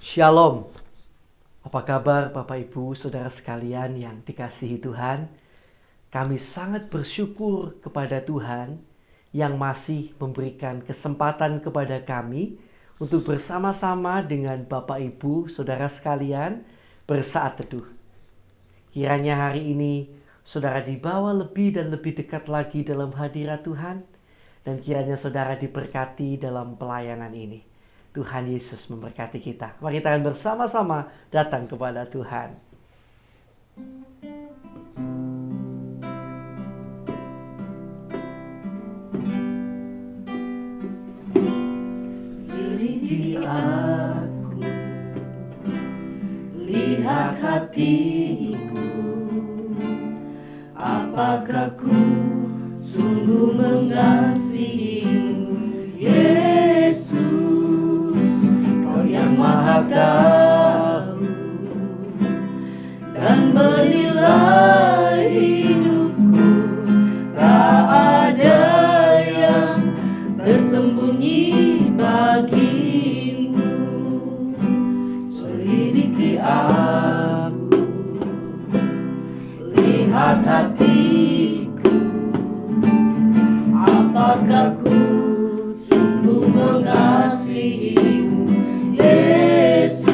Shalom. Apa kabar Bapak Ibu Saudara sekalian yang dikasihi Tuhan? Kami sangat bersyukur kepada Tuhan yang masih memberikan kesempatan kepada kami untuk bersama-sama dengan Bapak Ibu Saudara sekalian bersaat teduh. Kiranya hari ini saudara dibawa lebih dan lebih dekat lagi dalam hadirat Tuhan, dan kiranya saudara diberkati dalam pelayanan ini. Tuhan Yesus memberkati kita. Mari kita akan bersama-sama datang kepada Tuhan. Selidiki aku, lihat hatiku, apakah ku sungguh mengasihimu, Yesus. Yang Maha Tahu dan menilai hidupku, tak ada yang tersembunyi bagimu. Selidiki aku, lihat hatiku, apakah ku sungguh mengasihimu, Yesus.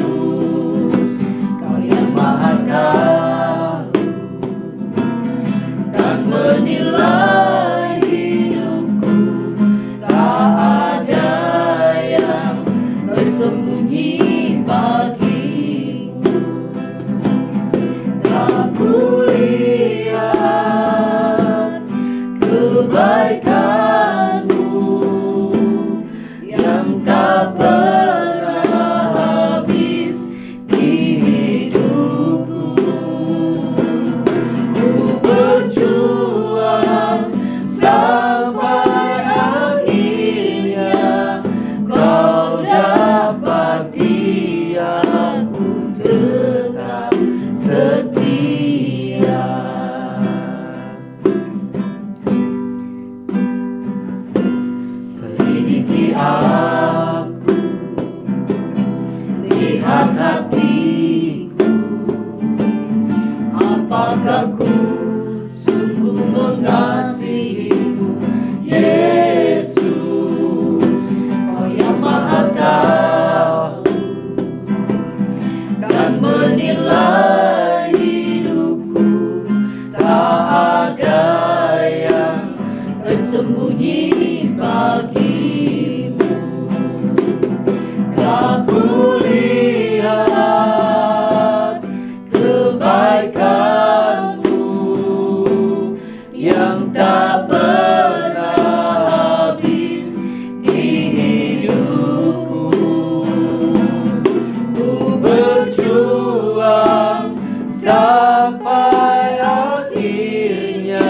Kau yang Maha Tahu dan menilai hidupku, tak ada yang tersembunyi bagimu. Tak kulihat kebaikanmu yang tak aku sungguh mengasihimu, Yesus. Kau yang Maha Tahu dan menilai hidupku, tak ada yang tersembunyi bagimu. Tak kulihat kebaikan yang tak pernah habis di hidupku. Ku berjuang sampai akhirnya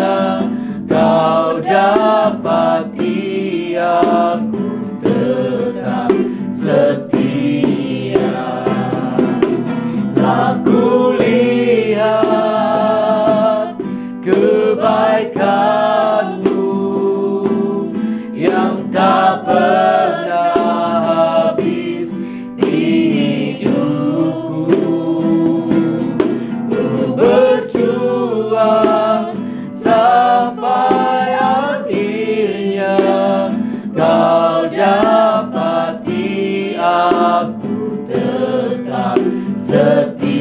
kau dapati aku tetap setia. Tak kulihat kebaikanmu yang tak pernah habis di hidupku. Ku berjuang sampai akhirnya kau dapati aku tetap setia.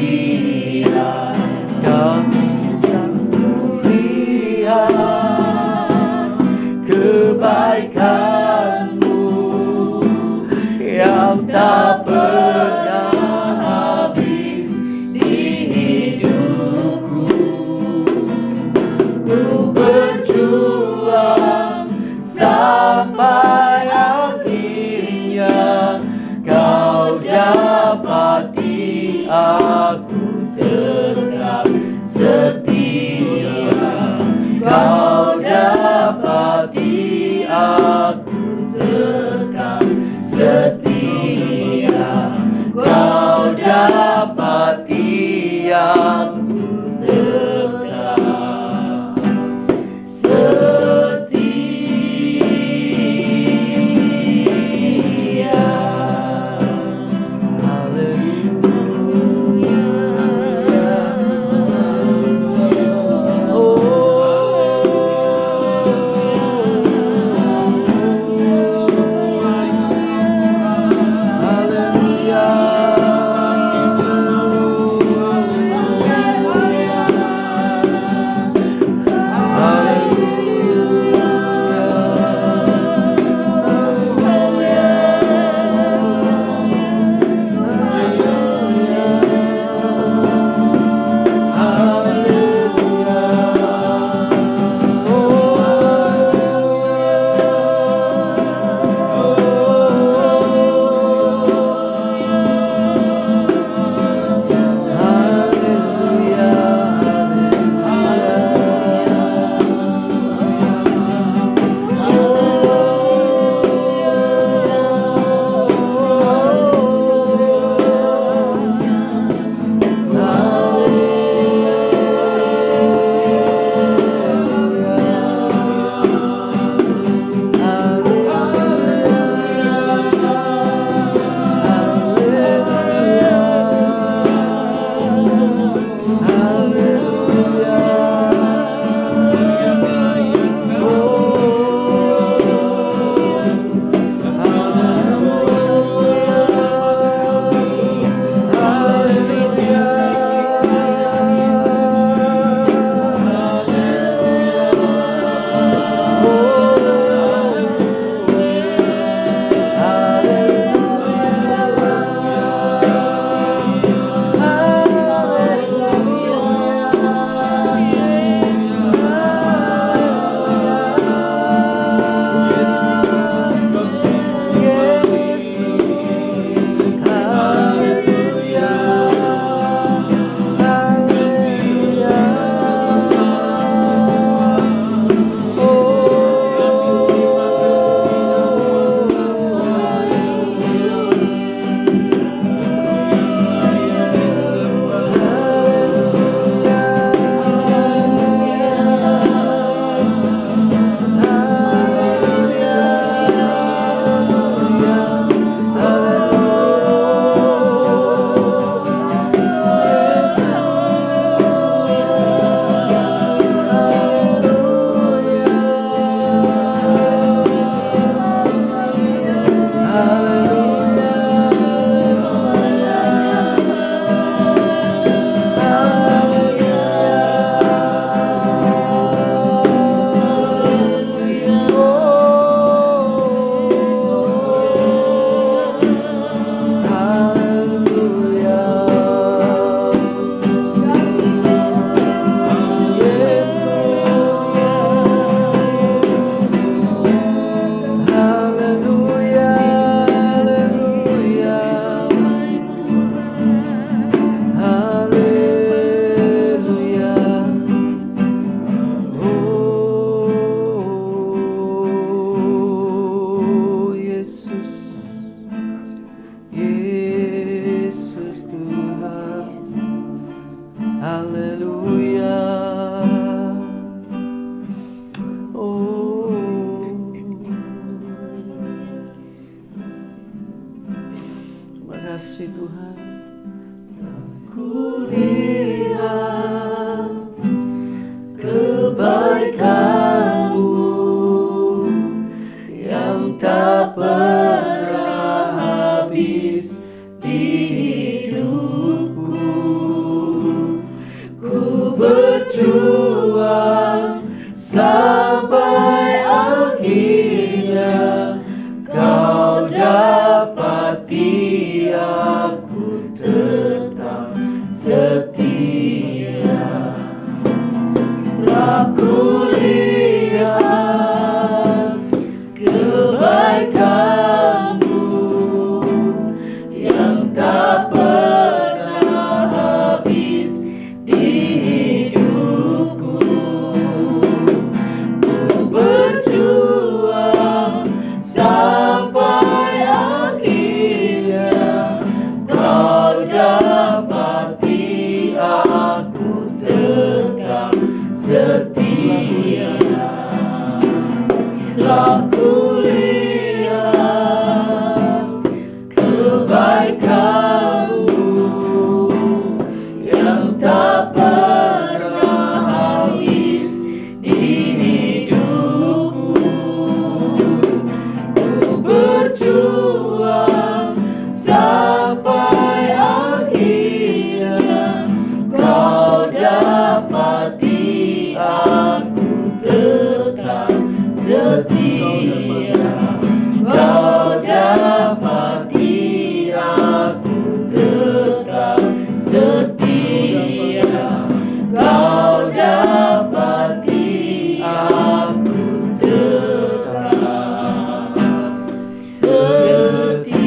Kebaikanmu yang tak pernah habis di hidupku. Ku berjuang sampai akhirnya kau dapati aku tetap setia. Kau dapati aku tetap setia. Kau dapati aku tetap setia. kasih Tuhan. Kulihat kebaikan-Mu yang tak pernah habis di hidupku. Ku berjuang sampai akhirnya Kau dapati aku tetap setia. Aku lihat kebaikan-Mu yang tak pernah habis di hidupku. Ku berjuang sampai akhirnya Kau dapati aku tetap setia. Aku lihat kebaikan-Mu yang tak pernah habis di hidupku. Ku berjuang sampai akhirnya Kau dapati aku tetap setia. Kau dapati aku tetap setia. Kau dapati aku tetap setia.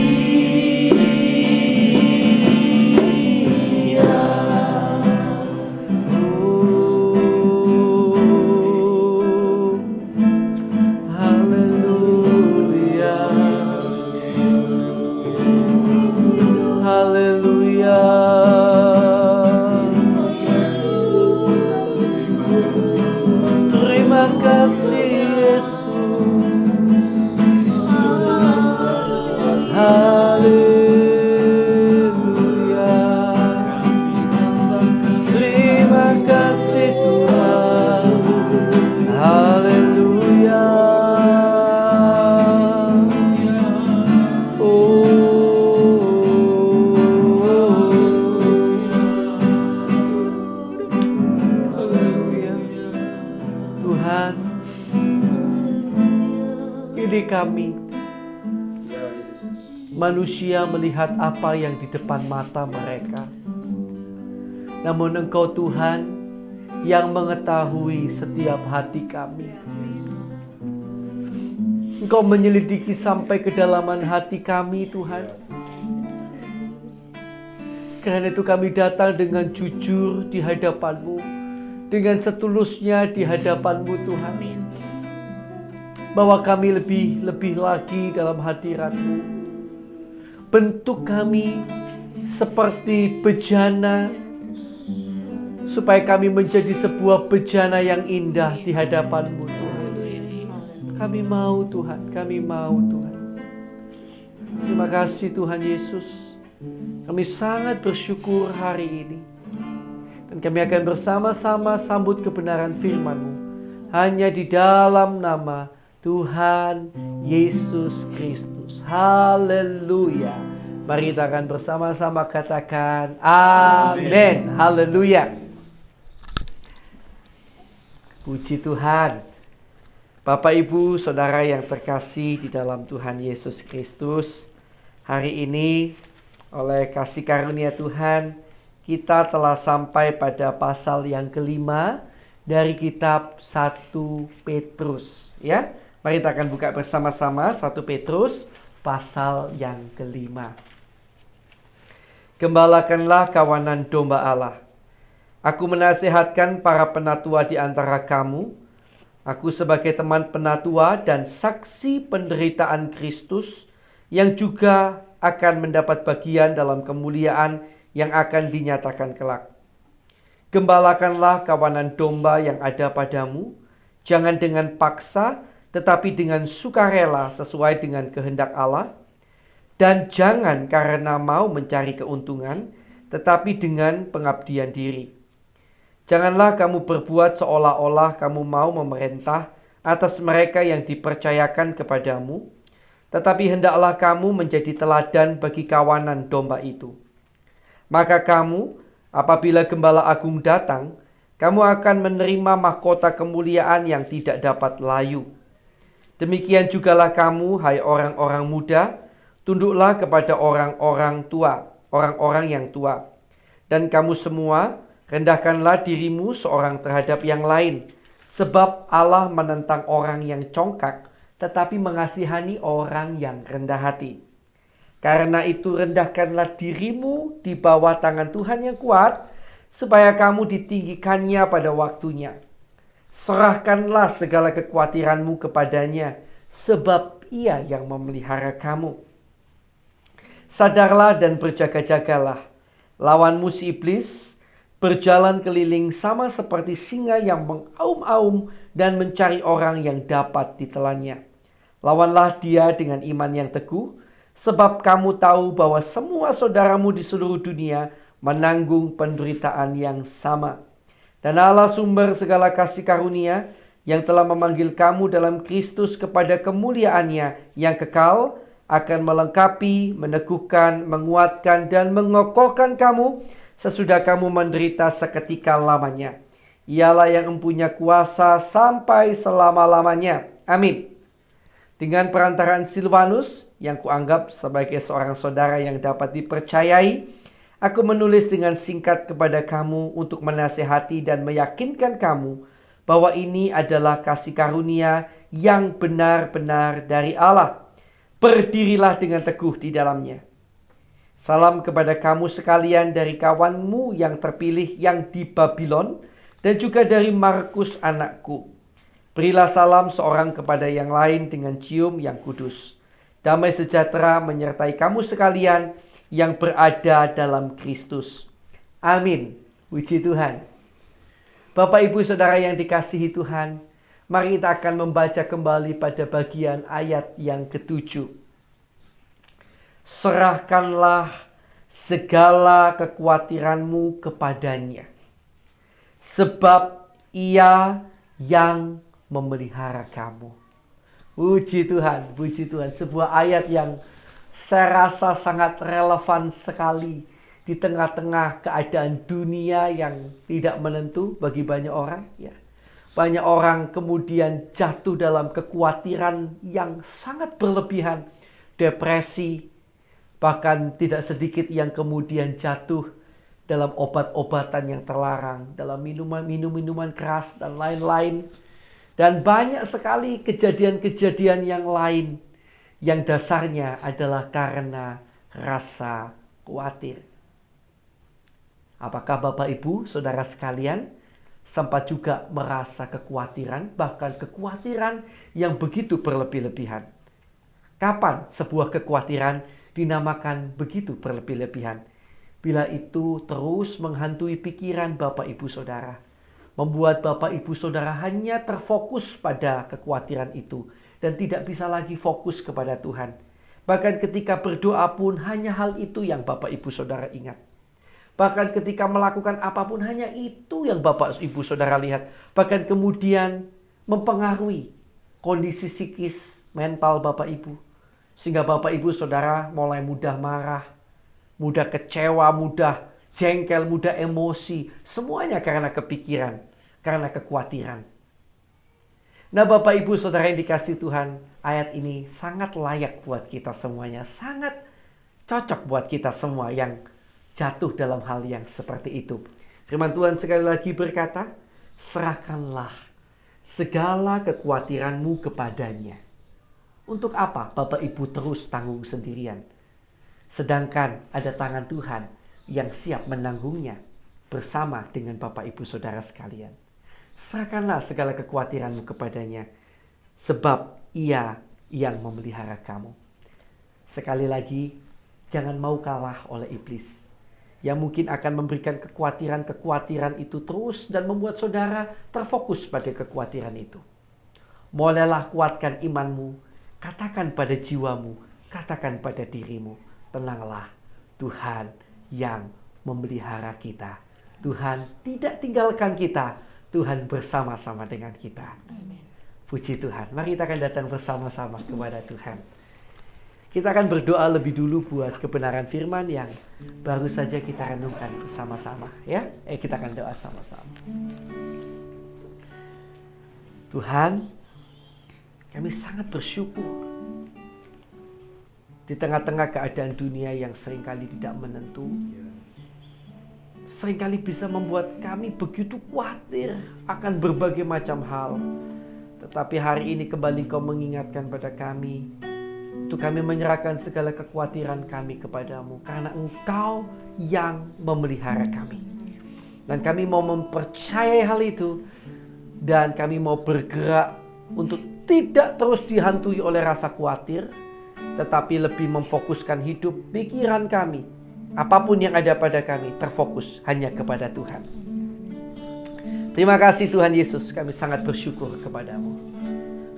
Haleluya. Haleluya. Terima kasih Yesus. Haleluya. Terima kasih Tuhan. Haleluya. Haleluya. Tuhan, ini kami manusia melihat apa yang di depan mata mereka. Namun Engkau Tuhan yang mengetahui setiap hati kami. Engkau menyelidiki sampai kedalaman hati kami Tuhan. Karena itu kami datang dengan jujur di hadapan-Mu, dengan setulusnya di hadapan-Mu Tuhan. Bahwa kami lebih lagi dalam hadirat-Mu. Bentuk kami seperti bejana, supaya kami menjadi sebuah bejana yang indah di hadapan-Mu Tuhan. Kami mau Tuhan, kami mau Tuhan. Terima kasih Tuhan Yesus. Kami sangat bersyukur hari ini. Dan kami akan bersama-sama sambut kebenaran firman-Mu. Hanya di dalam nama Tuhan Yesus Kristus. Haleluya. Mari kita akan bersama-sama katakan amin. Haleluya. Puji Tuhan. Bapak, Ibu, Saudara yang terkasih di dalam Tuhan Yesus Kristus. Hari ini oleh kasih karunia Tuhan, kita telah sampai pada pasal yang kelima dari kitab 1 Petrus. Ya, mari kita akan buka bersama-sama 1 Petrus pasal yang kelima. Gembalakanlah kawanan domba Allah. Aku menasihatkan para penatua di antara kamu. Aku sebagai teman penatua dan saksi penderitaan Kristus yang juga akan mendapat bagian dalam kemuliaan yang akan dinyatakan kelak. Gembalakanlah kawanan domba yang ada padamu, jangan dengan paksa, tetapi dengan sukarela sesuai dengan kehendak Allah. Dan jangan karena mau mencari keuntungan, tetapi dengan pengabdian diri. Janganlah kamu berbuat seolah-olah kamu mau memerintah atas mereka yang dipercayakan kepadamu, tetapi hendaklah kamu menjadi teladan bagi kawanan domba itu. Maka kamu, apabila Gembala Agung datang, kamu akan menerima mahkota kemuliaan yang tidak dapat layu. Demikian jugalah kamu, hai orang-orang muda, tunduklah kepada orang-orang yang tua. Dan kamu semua, rendahkanlah dirimu seorang terhadap yang lain, sebab Allah menentang orang yang congkak, tetapi mengasihani orang yang rendah hati. Karena itu rendahkanlah dirimu di bawah tangan Tuhan yang kuat, supaya kamu ditinggikannya pada waktunya. Serahkanlah segala kekhawatiranmu kepadanya, sebab Ia yang memelihara kamu. Sadarlah dan berjaga-jagalah. Lawanmu si iblis berjalan keliling sama seperti singa yang mengaum-aum dan mencari orang yang dapat ditelannya. Lawanlah dia dengan iman yang teguh, sebab kamu tahu bahwa semua saudaramu di seluruh dunia menanggung penderitaan yang sama. Dan Allah sumber segala kasih karunia yang telah memanggil kamu dalam Kristus kepada kemuliaannya yang kekal, akan melengkapi, meneguhkan, menguatkan, dan mengokohkan kamu sesudah kamu menderita seketika lamanya. Ialah yang mempunyai kuasa sampai selama-lamanya. Amin. Dengan perantaraan Silvanus, yang kuanggap sebagai seorang saudara yang dapat dipercayai, aku menulis dengan singkat kepada kamu untuk menasihati dan meyakinkan kamu bahwa ini adalah kasih karunia yang benar-benar dari Allah. Berdirilah dengan teguh di dalamnya. Salam kepada kamu sekalian dari kawanmu yang terpilih yang di Babylon dan juga dari Markus anakku. Berilah salam seorang kepada yang lain dengan cium yang kudus. Damai sejahtera menyertai kamu sekalian yang berada dalam Kristus. Amin. Puji Tuhan. Bapak, Ibu, Saudara yang dikasihi Tuhan, mari kita akan membaca kembali pada bagian ayat yang ke-7. Serahkanlah segala kekhawatiranmu kepadanya, sebab Ia yang memelihara kamu. Puji Tuhan, puji Tuhan. Sebuah ayat yang saya rasa sangat relevan sekali di tengah-tengah keadaan dunia yang tidak menentu bagi banyak orang. Ya. Banyak orang kemudian jatuh dalam kekhawatiran yang sangat berlebihan, depresi, bahkan tidak sedikit yang kemudian jatuh dalam obat-obatan yang terlarang, dalam minuman keras dan lain-lain. Dan banyak sekali kejadian-kejadian yang lain yang dasarnya adalah karena rasa khawatir. Apakah Bapak, Ibu, Saudara sekalian sempat juga merasa kekhawatiran, bahkan kekhawatiran yang begitu berlebih-lebihan? Kapan sebuah kekhawatiran dinamakan begitu berlebih-lebihan? Bila itu terus menghantui pikiran Bapak, Ibu, Saudara, membuat Bapak, Ibu, Saudara hanya terfokus pada kekhawatiran itu dan tidak bisa lagi fokus kepada Tuhan. Bahkan ketika berdoa pun hanya hal itu yang Bapak, Ibu, Saudara ingat. Bahkan ketika melakukan apapun hanya itu yang Bapak, Ibu, Saudara lihat. Bahkan kemudian mempengaruhi kondisi psikis mental Bapak, Ibu. Sehingga Bapak, Ibu, Saudara mulai mudah marah, mudah kecewa, mudah jengkel, mudah emosi. Semuanya karena kepikiran, karena kekhawatiran. Nah, Bapak, Ibu, Saudara yang dikasihi Tuhan, ayat ini sangat layak buat kita semuanya. Sangat cocok buat kita semua yang jatuh dalam hal yang seperti itu. Firman Tuhan sekali lagi berkata, serahkanlah segala kekhawatiranmu kepadanya. Untuk apa Bapak, Ibu, terus tanggung sendirian? Sedangkan ada tangan Tuhan yang siap menanggungnya bersama dengan Bapak, Ibu, Saudara sekalian. Serahkanlah segala kekhawatiranmu kepadanya, sebab Ia yang memelihara kamu. Sekali lagi, jangan mau kalah oleh iblis yang mungkin akan memberikan kekhawatiran itu terus dan membuat saudara terfokus pada kekhawatiran itu. Mulailah kuatkan imanmu, katakan pada jiwamu, katakan pada dirimu, tenanglah, Tuhan yang memelihara kita. Tuhan tidak tinggalkan kita. Tuhan bersama-sama dengan kita. Puji Tuhan. Mari kita akan datang bersama-sama kepada Tuhan. Kita akan berdoa lebih dulu buat kebenaran firman yang baru saja kita renungkan bersama-sama. Ya, kita akan doa sama-sama. Tuhan, kami sangat bersyukur di tengah-tengah keadaan dunia yang seringkali tidak menentu, seringkali bisa membuat kami begitu khawatir akan berbagai macam hal. Tetapi hari ini kembali Kau mengingatkan pada kami, untuk kami menyerahkan segala kekhawatiran kami kepadamu, karena Engkau yang memelihara kami. Dan kami mau mempercayai hal itu, dan kami mau bergerak untuk tidak terus dihantui oleh rasa khawatir, tetapi lebih memfokuskan hidup, pikiran kami, apapun yang ada pada kami, terfokus hanya kepada Tuhan. Terima kasih Tuhan Yesus, kami sangat bersyukur kepadamu.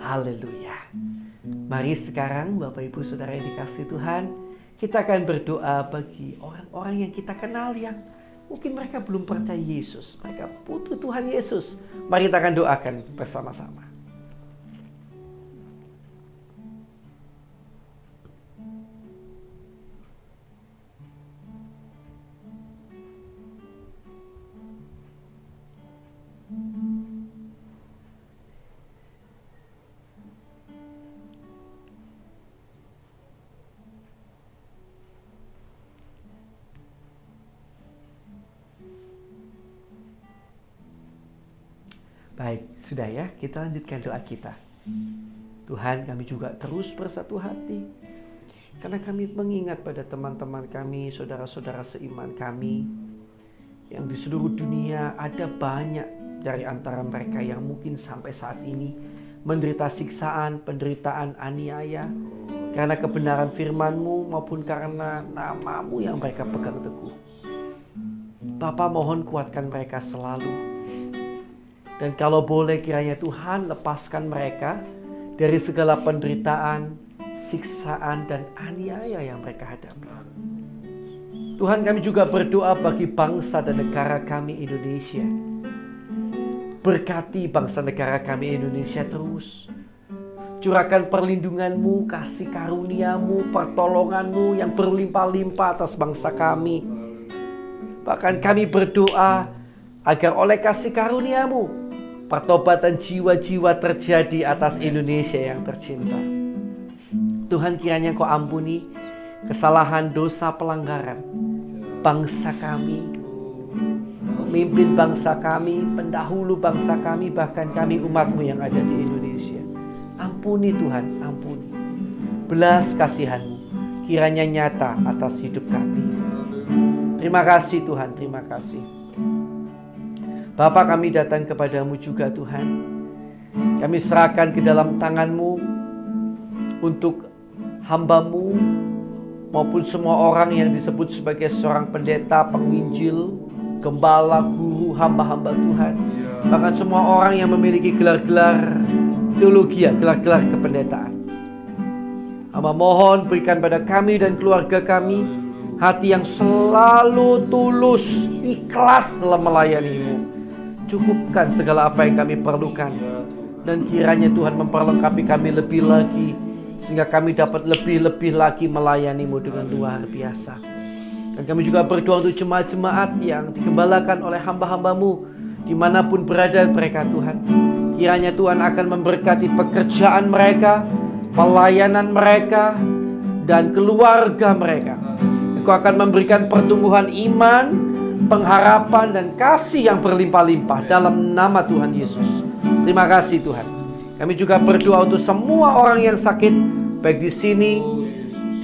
Haleluya. Mari sekarang Bapak Ibu Saudara yang dikasihi Tuhan, kita akan berdoa bagi orang-orang yang kita kenal yang mungkin mereka belum percaya Yesus. Mereka butuh Tuhan Yesus. Mari kita akan doakan bersama-sama. Baik, sudah ya, kita lanjutkan doa kita. Tuhan, kami juga terus bersatu hati, karena kami mengingat pada teman-teman kami, saudara-saudara seiman kami, yang di seluruh dunia ada banyak dari antara mereka yang mungkin sampai saat ini menderita siksaan, penderitaan, aniaya, karena kebenaran firman-Mu maupun karena nama-Mu yang mereka pegang teguh. Bapa, mohon kuatkan mereka selalu. Dan kalau boleh kiranya Tuhan lepaskan mereka dari segala penderitaan, siksaan, dan aniaya yang mereka hadapi. Tuhan, kami juga berdoa bagi bangsa dan negara kami Indonesia. Berkati bangsa negara kami Indonesia terus. Curahkan perlindungan-Mu, kasih karunia-Mu, pertolongan-Mu yang berlimpah-limpah atas bangsa kami. Bahkan kami berdoa agar oleh kasih karunia-Mu, pertobatan jiwa-jiwa terjadi atas Indonesia yang tercinta. Tuhan, kiranya Kau ampuni kesalahan, dosa, pelanggaran bangsa kami, pemimpin bangsa kami, pendahulu bangsa kami, bahkan kami umat-Mu yang ada di Indonesia. Ampuni Tuhan, ampuni. Belas kasihan-Mu kiranya nyata atas hidup kami. Terima kasih Tuhan, terima kasih. Bapa, kami datang kepadamu juga Tuhan. Kami serahkan ke dalam tangan-Mu untuk hamba-Mu maupun semua orang yang disebut sebagai seorang pendeta, penginjil, gembala, guru, hamba-hamba Tuhan. Bahkan semua orang yang memiliki gelar-gelar teologi, gelar-gelar kependetaan. Hamba mohon berikan pada kami dan keluarga kami hati yang selalu tulus, ikhlas dalam melayani-Mu. Cukupkan segala apa yang kami perlukan, dan kiranya Tuhan memperlengkapi kami lebih lagi, sehingga kami dapat lebih-lebih lagi melayani-Mu dengan luar biasa. Dan kami juga berdoa untuk jemaat-jemaat yang digembalakan oleh hamba-hamba-Mu dimanapun berada mereka Tuhan. Kiranya Tuhan akan memberkati pekerjaan mereka, pelayanan mereka, dan keluarga mereka. Engkau akan memberikan pertumbuhan iman, pengharapan, dan kasih yang berlimpah-limpah dalam nama Tuhan Yesus. Terima kasih Tuhan. Kami juga berdoa untuk semua orang yang sakit, baik di sini,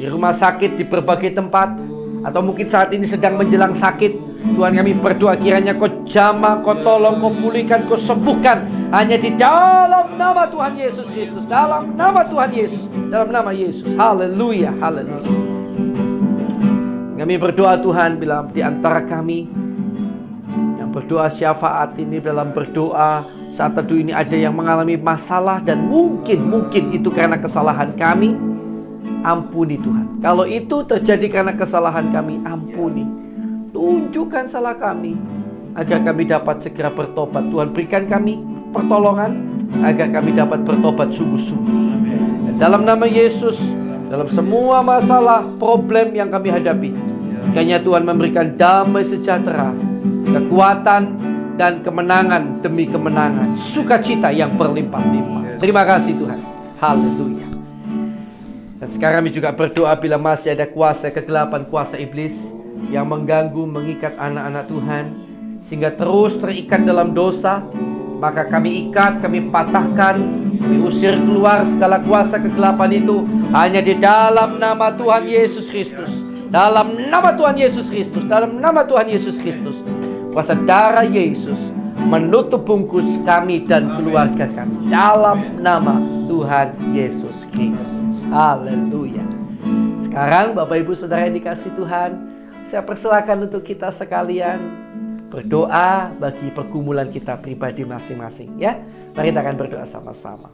di rumah sakit, di berbagai tempat, atau mungkin saat ini sedang menjelang sakit. Tuhan, kami berdoa kiranya Kau jamah, Kau tolong, Kau pulihkan, Kau sembuhkan, hanya di dalam nama Tuhan Yesus Kristus, dalam nama Tuhan Yesus, dalam nama Yesus. Haleluya, haleluya. Kami berdoa Tuhan, bila di antara kami yang berdoa syafaat ini, dalam berdoa saat teduh ini ada yang mengalami masalah, dan mungkin itu karena kesalahan kami, ampuni Tuhan. Kalau itu terjadi karena kesalahan kami, ampuni. Tunjukkan salah kami, agar kami dapat segera bertobat. Tuhan, berikan kami pertolongan, agar kami dapat bertobat sungguh-sungguh. Dan dalam nama Yesus, dalam semua masalah, problem yang kami hadapi, kiranya Tuhan memberikan damai sejahtera, kekuatan, dan kemenangan demi kemenangan, sukacita yang berlimpah-limpah. Terima kasih Tuhan. Haleluya. Dan sekarang kami juga berdoa bila masih ada kuasa kegelapan, kuasa iblis yang mengganggu, mengikat anak-anak Tuhan, sehingga terus terikat dalam dosa, maka kami ikat, kami patahkan, kami usir keluar segala kuasa kegelapan itu hanya di dalam nama Tuhan Yesus Kristus. Dalam nama Tuhan Yesus Kristus, dalam nama Tuhan Yesus Kristus. Kuasa darah Yesus menutup bungkus kami dan keluarga kami. Dalam nama Tuhan Yesus Kristus. Haleluya. Sekarang Bapak Ibu Saudara yang dikasihi Tuhan, saya persilakan untuk kita sekalian berdoa bagi pergumulan kita pribadi masing-masing, ya. Mari kita akan berdoa sama-sama.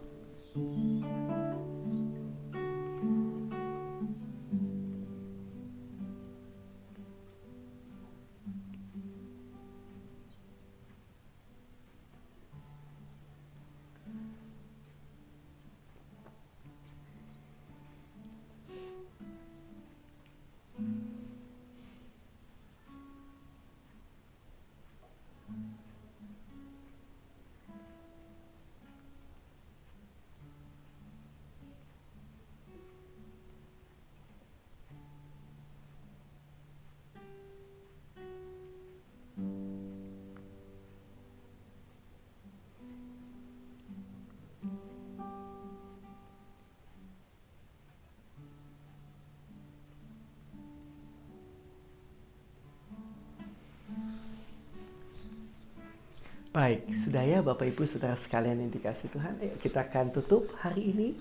Baik, sudah ya Bapak Ibu Saudara sekalian yang dikasihi Tuhan. Ayo kita akan tutup hari ini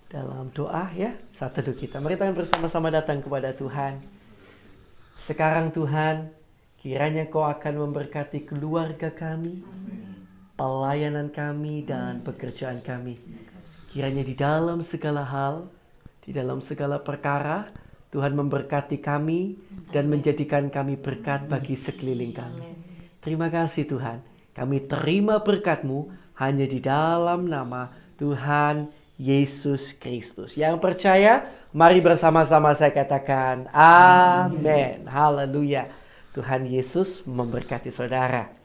dalam doa, ya. Saat teduh kita, mari kita bersama-sama datang kepada Tuhan. Sekarang Tuhan, kiranya Kau akan memberkati keluarga kami, pelayanan kami, dan pekerjaan kami. Kiranya di dalam segala hal, di dalam segala perkara, Tuhan memberkati kami dan menjadikan kami berkat bagi sekeliling kami. Terima kasih Tuhan. Kami terima berkat-Mu hanya di dalam nama Tuhan Yesus Kristus. Yang percaya, mari bersama-sama saya katakan amin. Haleluya. Tuhan Yesus memberkati saudara.